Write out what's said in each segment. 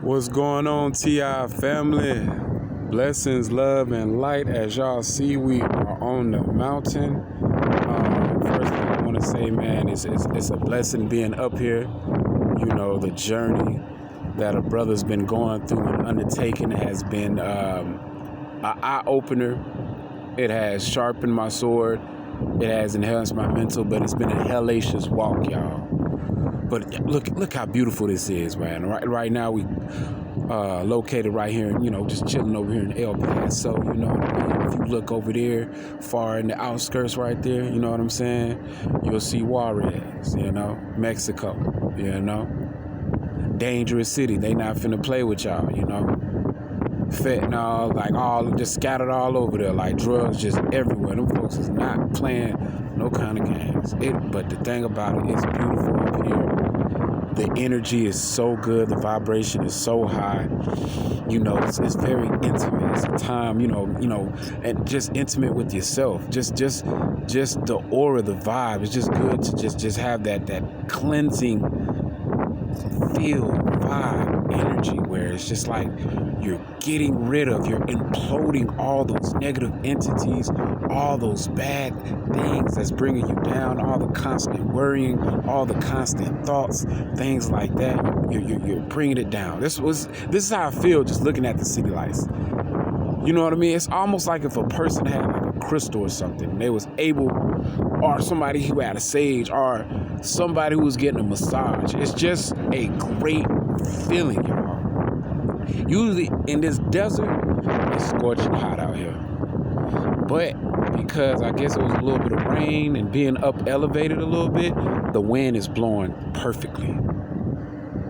What's going on, TI family? Blessings, love, and light. As y'all see, we are on the mountain. First thing I want to say, man, it's a blessing being up here. You know, the journey that a brother's been going through and undertaking has been an eye-opener. It has sharpened my sword. It has enhanced my mental, but it's been a hellacious walk, y'all. But look how beautiful this is, man. Right now we located right here, just chilling over here in El Paso, you know what I mean? If you look over there, far in the outskirts right there, you know what I'm saying? You'll see Juarez, Mexico, Dangerous city. They not finna play with y'all, Fentanyl, like all just scattered all over there, like drugs just everywhere. Them folks is not playing no kind of games. But the thing about it, it's beautiful up here. The energy is so good. The vibration is so high. It's very intimate. It's a time, and just intimate with yourself. Just the aura, the vibe. It's just good to just have that cleansing feel, vibe, energy, where it's just like you're imploding all those negative entities, all those bad things that's bringing you down, all the constant worrying, all the constant thoughts, things like that. You're bringing it down. This is how I feel just looking at the city lights. You know what I mean? It's almost like if a person had like a crystal or something, and they was able, or somebody who had a sage, or somebody who was getting a massage. It's just a great feeling, y'all. Usually in this desert, it's scorching hot out here. But because I guess it was a little bit of rain and being up elevated a little bit, the wind is blowing perfectly.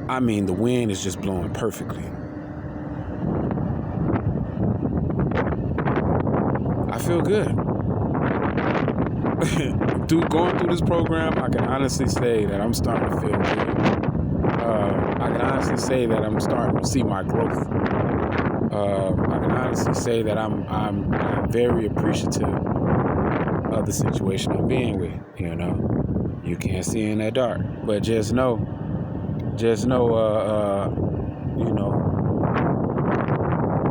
I mean, the wind is just blowing perfectly. I feel good. Going through this program, I can honestly say that I'm starting to feel good. I can honestly say that I'm starting to see my growth. I can honestly say that I'm very appreciative of the situation I'm being with. You can't see in that dark, but just know,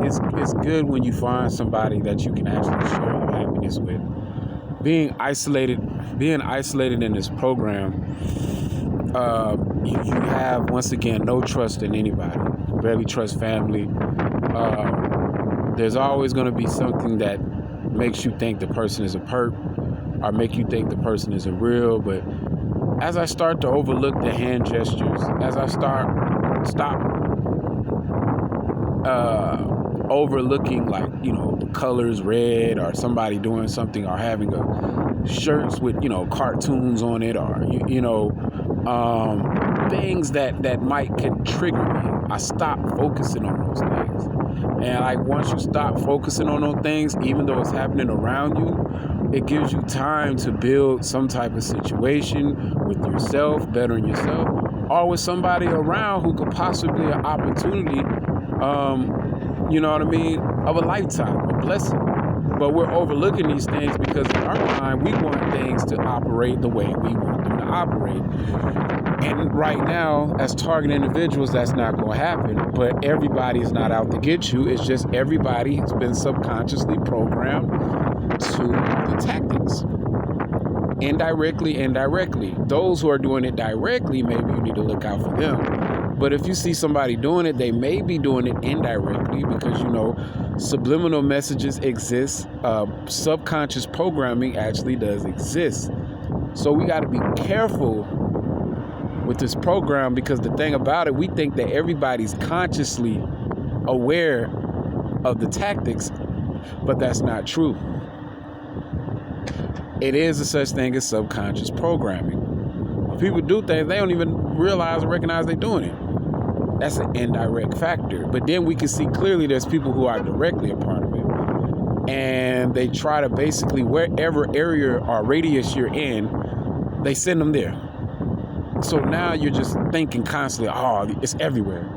it's good when you find somebody that you can actually share your happiness with. Being isolated in this program, you have, once again, no trust in anybody. You barely trust family. There's always going to be something that makes you think the person is a perp, or make you think the person isn't real. But as I start to overlook the hand gestures, as I stop overlooking, like, the colors red, or somebody doing something, or having shirts with, cartoons on it, or, things that might can trigger me. I stop focusing on those things. And like, once you stop focusing on those things, even though it's happening around you, it gives you time to build some type of situation with yourself, bettering yourself, or with somebody around who could possibly an opportunity, of a lifetime, a blessing. But we're overlooking these things because in our mind, we want things to operate the way we want them to operate. And right now, as target individuals, that's not going to happen. But everybody is not out to get you. It's just everybody has been subconsciously programmed to the tactics. Indirectly. Those who are doing it directly, maybe you need to look out for them. But if you see somebody doing it, they may be doing it indirectly because, subliminal messages exist. Subconscious programming actually does exist. So we got to be careful with this program, because the thing about it, we think that everybody's consciously aware of the tactics, but that's not true. It is a such thing as subconscious programming. When people do things, they don't even realize or recognize they're doing it. That's an indirect factor. But then we can see clearly there's people who are directly a part of it. And they try to basically, wherever area or radius you're in, they send them there. So now you're just thinking constantly, oh, it's everywhere.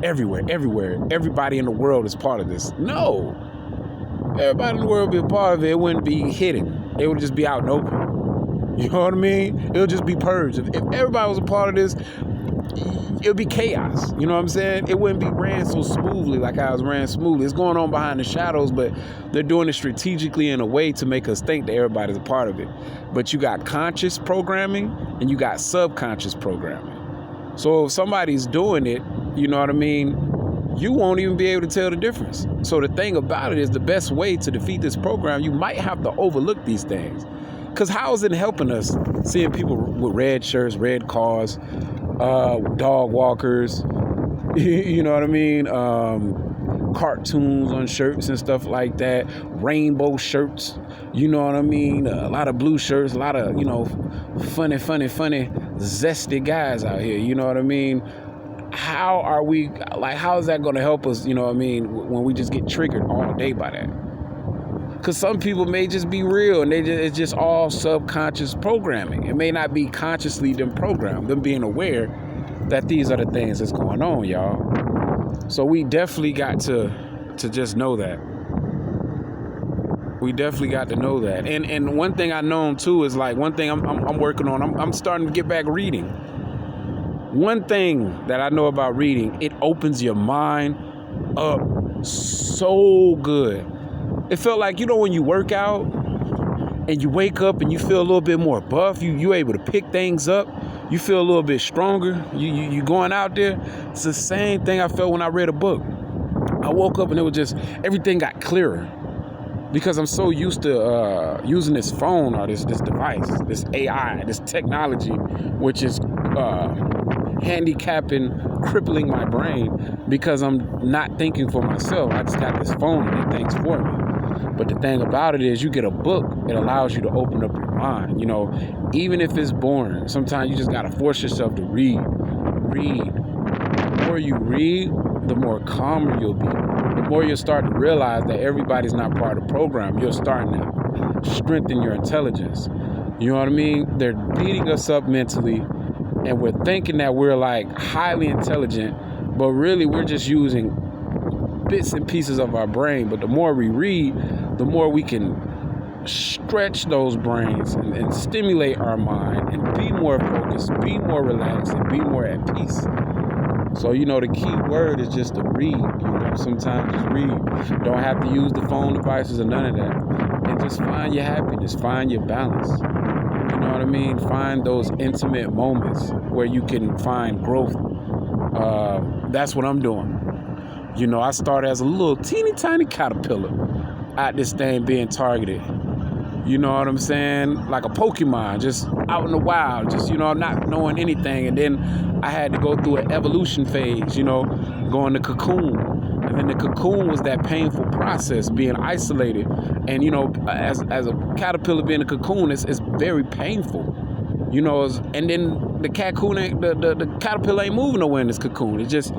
Everybody in the world is part of this. No. Everybody in the world would be a part of it. It wouldn't be hidden. It would just be out and open. You know what I mean? It'll just be purged. If everybody was a part of this, it'll be chaos. You know what I'm saying? It wouldn't be ran so smoothly like I was ran smoothly. It's going on behind the shadows, but they're doing it strategically in a way to make us think that everybody's a part of it. But you got conscious programming and you got subconscious programming. So if somebody's doing it, you know what I mean, you won't even be able to tell the difference. So the thing about it is, the best way to defeat this program, you might have to overlook these things. Because how is it helping us seeing people with red shirts, red cars, dog walkers, you know what I mean? Cartoons on shirts and stuff like that, rainbow shirts, you know what I mean? A lot of blue shirts, a lot of, you know, funny, zesty guys out here, you know what I mean? How are we, like, how is that going to help us, you know what I mean, when we just get triggered all day by that? Because some people may just be real and it's just all subconscious programming. It may not be consciously them programmed, them being aware that these are the things that's going on, y'all. So we definitely got to just know that. We definitely got to know that. And one thing I know too is, like, one thing I'm working on, I'm starting to get back reading. One thing that I know about reading, it opens your mind up so good. It felt like, you know, when you work out and you wake up and you feel a little bit more buff, you able to pick things up, you feel a little bit stronger, you going out there. It's the same thing I felt when I read a book. I woke up and it was just, everything got clearer. Because I'm so used to using this phone or this device, this AI, this technology, which is handicapping, crippling my brain, because I'm not thinking for myself. I just got this phone and it thinks for me. But the thing about it is, you get a book, it allows you to open up your mind. You know, even if it's boring, sometimes you just got to force yourself to read. The more you read, the more calmer you'll be. The more you'll start to realize that everybody's not part of the program. You're starting to strengthen your intelligence. You know what I mean? They're beating us up mentally, and we're thinking that we're, like, highly intelligent, but really we're just using bits and pieces of our brain. But the more we read, the more we can stretch those brains and stimulate our mind and be more focused, be more relaxed, and be more at peace. So, you know, the key word is just to read. You know, sometimes just read. Don't have to use the phone devices or none of that. And just find your happiness, find your balance. You know what I mean? Find those intimate moments where you can find growth. That's what I'm doing. You know, I started as a little teeny tiny caterpillar out this thing being targeted. You know what I'm saying? Like a Pokemon, just out in the wild, just, you know, not knowing anything. And then I had to go through an evolution phase, you know, going to cocoon. And then the cocoon was that painful process, being isolated. And, you know, as a caterpillar being a cocoon, it's very painful. You know, and then the caterpillar ain't moving nowhere in this cocoon. It's just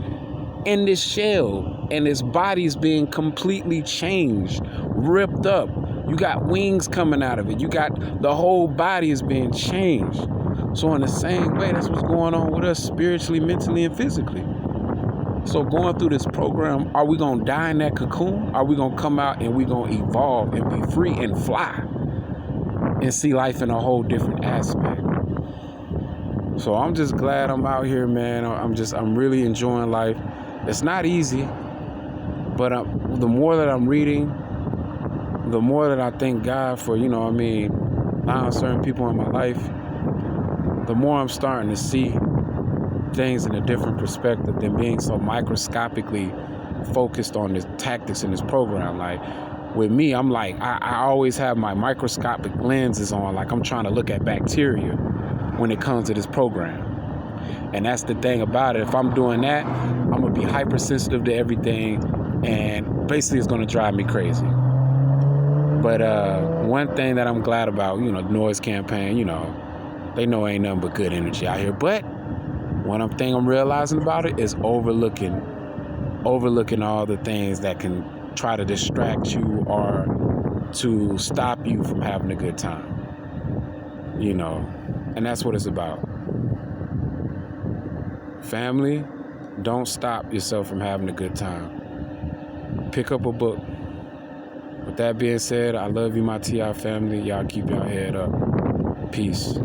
in this shell, and its body's being completely changed, ripped up. You got wings coming out of it. You got the whole body is being changed. So in the same way, that's what's going on with us spiritually, mentally, and physically. So going through this program, are we going to die in that cocoon? Are we going to come out and we going to evolve and be free and fly and see life in a whole different aspect? So I'm just glad I'm out here, man. I'm really enjoying life. It's not easy, but the more that I'm reading, the more that I thank God for, you know what I mean, allowing certain people in my life, the more I'm starting to see things in a different perspective than being so microscopically focused on the tactics in this program. Like, with me, I'm like, I always have my microscopic lenses on, like I'm trying to look at bacteria when it comes to this program. And that's the thing about it. If I'm doing that, I'm going to be hypersensitive to everything, and basically it's going to drive me crazy. But one thing that I'm glad about, you know, the Noise Campaign, you know, they know ain't nothing but good energy out here. But one thing I'm realizing about it is overlooking all the things that can try to distract you or to stop you from having a good time. You know, and that's what it's about. Family, don't stop yourself from having a good time. Pick up a book. With that being said, I love you, my TI family. Y'all keep your head up. Peace.